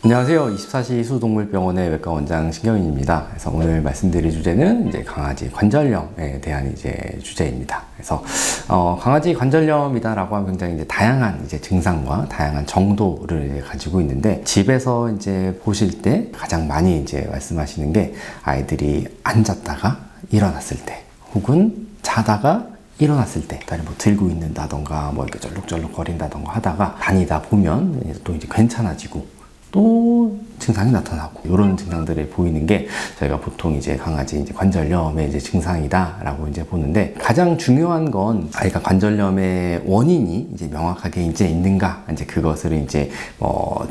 안녕하세요. 24시 수동물병원의 외과 원장 신경인입니다. 그래서 오늘 말씀드릴 주제는 이제 강아지 관절염에 대한 주제입니다. 그래서 강아지 관절염이다라고 하면 굉장히 이제 다양한 증상과 다양한 정도를 가지고 있는데, 집에서 이제 보실 때 가장 많이 말씀하시는 게 아이들이 앉았다가 일어났을 때, 혹은 자다가 일어났을 때, 다리 들고 있는다던가 이렇게 쩔룩쩔룩 거린다던가 하다가 다니다 보면 또 괜찮아지고 또 증상이 나타나고, 이런 증상들을 보이는 게 저희가 보통 강아지 관절염의 증상이다라고 보는데, 가장 중요한 건 아이가 관절염의 원인이 명확하게 있는가, 그것을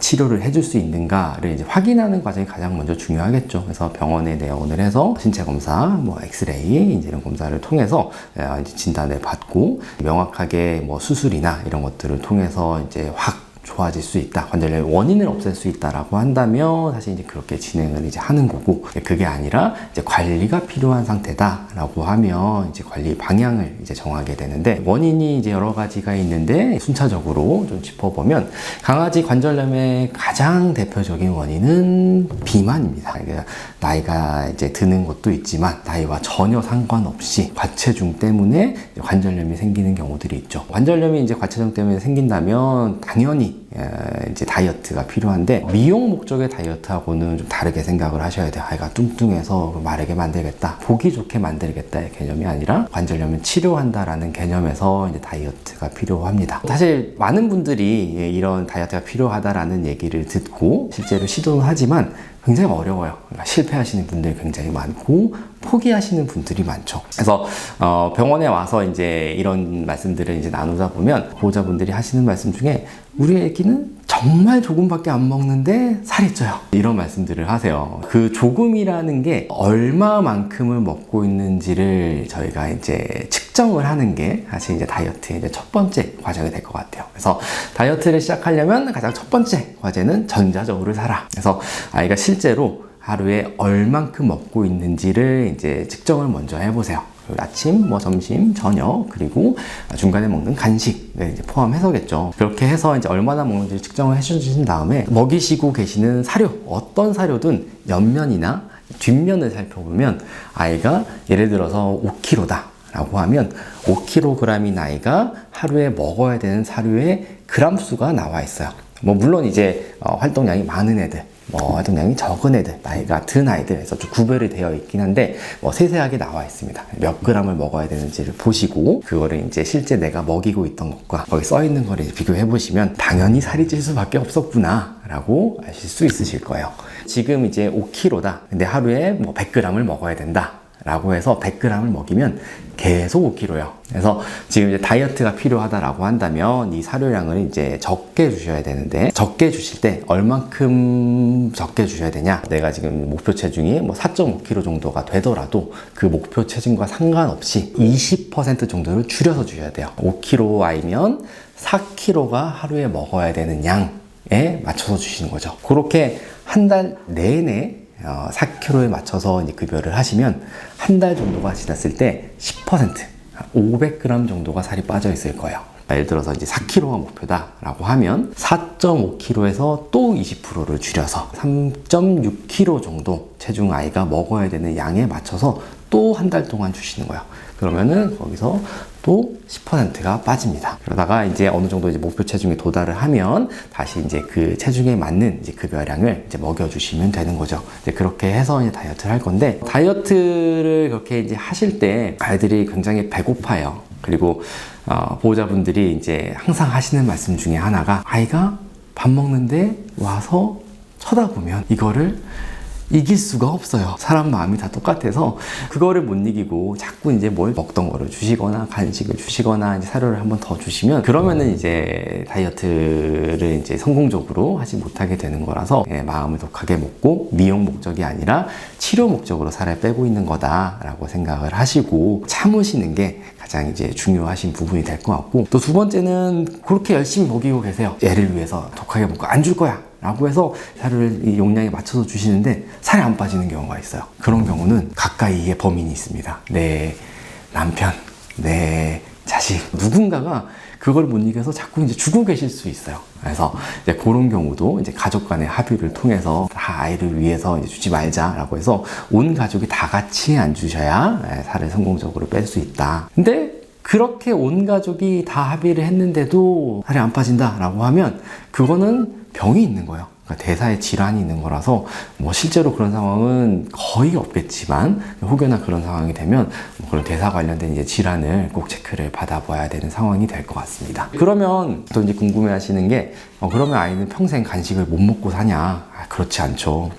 치료를 해줄 수 있는가를 확인하는 과정이 가장 먼저 중요하겠죠. 그래서 병원에 내원을 해서 신체 검사, 엑스레이 이런 검사를 통해서 진단을 받고, 명확하게 수술이나 이런 것들을 통해서 확 좋아질 수 있다, 관절염의 원인을 없앨 수 있다라고 한다면 사실 그렇게 진행을 하는 거고, 그게 아니라 관리가 필요한 상태다라고 하면 관리 방향을 정하게 되는데, 원인이 여러 가지가 있는데 순차적으로 좀 짚어보면, 강아지 관절염의 가장 대표적인 원인은 비만입니다. 나이가 드는 것도 있지만 나이와 전혀 상관없이 과체중 때문에 관절염이 생기는 경우들이 있죠. 관절염이 과체중 때문에 생긴다면 당연히 다이어트가 필요한데, 미용 목적의 다이어트하고는 좀 다르게 생각을 하셔야 돼요. 아이가 뚱뚱해서 마르게 만들겠다, 보기 좋게 만들겠다의 개념이 아니라 관절염을 치료한다라는 개념에서 다이어트가 필요합니다. 사실 많은 분들이 이런 다이어트가 필요하다라는 얘기를 듣고 실제로 시도는 하지만 굉장히 어려워요. 그러니까 실패하시는 분들이 굉장히 많고 포기하시는 분들이 많죠. 그래서 병원에 와서 이런 말씀들을 나누다 보면 보호자분들이 하시는 말씀 중에, 우리 애기는 정말 조금밖에 안 먹는데 살이 쪄요, 이런 말씀들을 하세요. 그 조금이라는 게 얼마만큼을 먹고 있는지를 저희가 측정을 하는 게 사실 다이어트의 첫 번째 과정이 될 것 같아요. 그래서 다이어트를 시작하려면 가장 첫 번째 과제는 전자저울을 사라. 그래서 아이가 실제로 하루에 얼만큼 먹고 있는지를 측정을 먼저 해보세요. 아침, 점심, 저녁, 그리고 중간에 먹는 간식 포함해서겠죠. 그렇게 해서 얼마나 먹는지 측정을 해주신 다음에, 먹이시고 계시는 사료, 어떤 사료든 옆면이나 뒷면을 살펴보면 아이가 예를 들어서 5kg다 라고 하면 5kg인 아이가 하루에 먹어야 되는 사료의 그람 수가 나와 있어요. 물론 활동량이 많은 애들, 활동량이 적은 애들, 나이가 든 아이들에서 좀 구별이 되어 있긴 한데 세세하게 나와 있습니다. 몇 그램을 먹어야 되는지를 보시고, 그거를 실제 내가 먹이고 있던 것과 거기 써 있는 거를 비교해 보시면 당연히 살이 찔 수밖에 없었구나 라고 아실 수 있으실 거예요. 지금 5kg다, 근데 하루에 100g을 먹어야 된다 라고 해서 100g을 먹이면 계속 5kg예요. 그래서 지금 다이어트가 필요하다라고 한다면 이 사료량을 적게 주셔야 되는데, 적게 주실 때 얼만큼 적게 주셔야 되냐? 내가 지금 목표 체중이 4.5kg 정도가 되더라도 그 목표 체중과 상관없이 20% 정도를 줄여서 주셔야 돼요. 5kg 아이면 4kg가 하루에 먹어야 되는 양에 맞춰서 주시는 거죠. 그렇게 한 달 내내 4kg에 맞춰서 급여를 하시면 한 달 정도가 지났을 때 10%, 500g 정도가 살이 빠져 있을 거예요. 예를 들어서 4kg가 목표다 라고 하면 4.5kg에서 또 20%를 줄여서 3.6kg 정도 체중 아이가 먹어야 되는 양에 맞춰서 또 한 달 동안 주시는 거예요. 그러면은 거기서 또 10%가 빠집니다. 그러다가 어느 정도 목표 체중에 도달을 하면 다시 그 체중에 맞는 급여량을 먹여주시면 되는 거죠. 그렇게 해서 다이어트를 할 건데, 다이어트를 그렇게 하실 때 아이들이 굉장히 배고파요. 그리고 보호자분들이 항상 하시는 말씀 중에 하나가, 아이가 밥 먹는데 와서 쳐다보면 이거를 이길 수가 없어요. 사람 마음이 다 똑같아서 그거를 못 이기고 자꾸 뭘 먹던 거를 주시거나 간식을 주시거나 사료를 한번 더 주시면, 그러면은 다이어트를 성공적으로 하지 못하게 되는 거라서 마음을 독하게 먹고 미용 목적이 아니라 치료 목적으로 살을 빼고 있는 거다라고 생각을 하시고 참으시는 게 가장 중요하신 부분이 될 것 같고, 또 두 번째는 그렇게 열심히 먹이고 계세요. 애를 위해서 독하게 먹고 안 줄 거야 라고 해서 사료를 용량에 맞춰서 주시는데 살이 안 빠지는 경우가 있어요. 그런 경우는 가까이에 범인이 있습니다. 내 남편, 내 자식, 누군가가 그걸 못 이겨서 자꾸 이제 주고 계실 수 있어요. 그래서 이제 그런 경우도 이제 가족 간의 합의를 통해서 다 아이를 위해서 이제 주지 말자라고 해서 온 가족이 다 같이 안 주셔야 살을 성공적으로 뺄 수 있다. 근데 그렇게 온 가족이 다 합의를 했는데도 살이 안 빠진다라고 하면 그거는 병이 있는 거예요. 그러니까 대사에 질환이 있는 거라서 뭐 실제로 그런 상황은 거의 없겠지만 혹여나 그런 상황이 되면 뭐 그런 대사 관련된 이제 질환을 꼭 체크를 받아봐야 되는 상황이 될 것 같습니다. 그러면 또 이제 궁금해하시는 게 그러면 아이는 평생 간식을 못 먹고 사냐? 그렇지 않죠.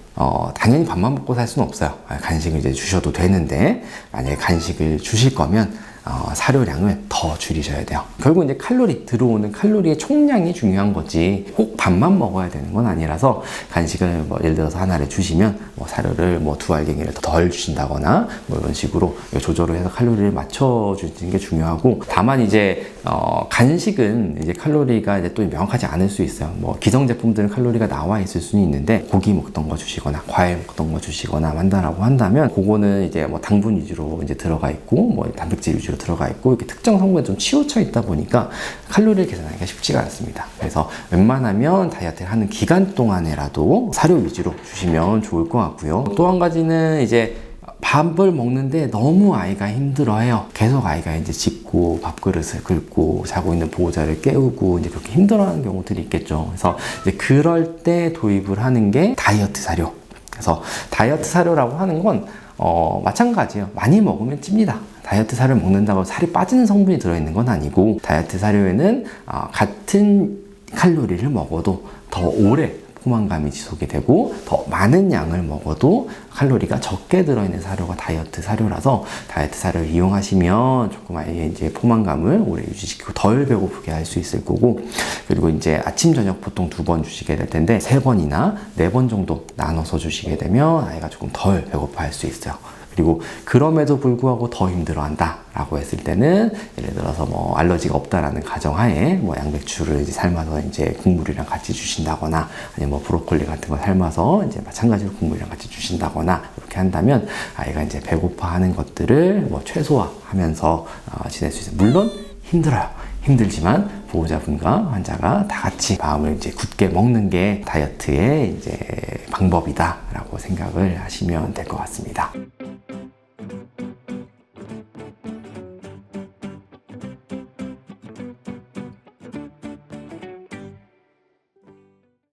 당연히 밥만 먹고 살 수는 없어요. 간식을 이제 주셔도 되는데 만약에 간식을 주실 거면 사료량을 더 줄이셔야 돼요. 결국 이제 들어오는 칼로리의 총량이 중요한 거지 꼭 밥만 먹어야 되는 건 아니라서 간식을 뭐 예를 들어서 하나를 주시면 뭐 사료를 뭐 2알갱이를 덜 주신다거나 뭐 이런 식으로 조절을 해서 칼로리를 맞춰 주시는 게 중요하고, 다만 이제 간식은 이제 칼로리가 이제 또 명확하지 않을 수 있어요. 뭐 기성 제품들은 칼로리가 나와 있을 수는 있는데 고기 먹던 거 주시거나 과일 먹던 거 주시거나 한다라고 한다면 그거는 이제 뭐 당분 위주로 이제 들어가 있고 뭐 단백질 위주로 들어가 있고 이렇게 특정 성분에 좀 치우쳐 있다 보니까 칼로리를 계산하기가 쉽지가 않습니다. 그래서 웬만하면 다이어트를 하는 기간 동안에라도 사료 위주로 주시면 좋을 것 같고요. 또 한 가지는 이제 밥을 먹는데 너무 아이가 힘들어해요. 계속 아이가 이제 짖고 밥그릇을 긁고 자고 있는 보호자를 깨우고 이제 그렇게 힘들어하는 경우들이 있겠죠. 그래서 이제 그럴 때 도입을 하는 게 다이어트 사료. 그래서 다이어트 사료라고 하는 건 마찬가지예요. 많이 먹으면 찝니다. 다이어트 사료를 먹는다고 살이 빠지는 성분이 들어있는 건 아니고 다이어트 사료에는 같은 칼로리를 먹어도 더 오래 포만감이 지속이 되고 더 많은 양을 먹어도 칼로리가 적게 들어있는 사료가 다이어트 사료라서 다이어트 사료를 이용하시면 조금 아이의 이제 포만감을 오래 유지시키고 덜 배고프게 할 수 있을 거고, 그리고 이제 아침 저녁 보통 2번 주시게 될 텐데 3번이나 4번 정도 나눠서 주시게 되면 아이가 조금 덜 배고파 할 수 있어요. 그리고 그럼에도 불구하고 더 힘들어한다 라고 했을 때는 예를 들어서 뭐 알러지가 없다라는 가정하에 뭐 양배추를 이제 삶아서 이제 국물이랑 같이 주신다거나 아니면 뭐 브로콜리 같은 거 삶아서 이제 마찬가지로 국물이랑 같이 주신다거나 이렇게 한다면 아이가 이제 배고파하는 것들을 뭐 최소화하면서 지낼 수 있어요. 물론 힘들어요. 힘들지만 보호자분과 환자가 다 같이 마음을 이제 굳게 먹는 게 다이어트의 이제 방법이다라고 생각을 하시면 될 것 같습니다.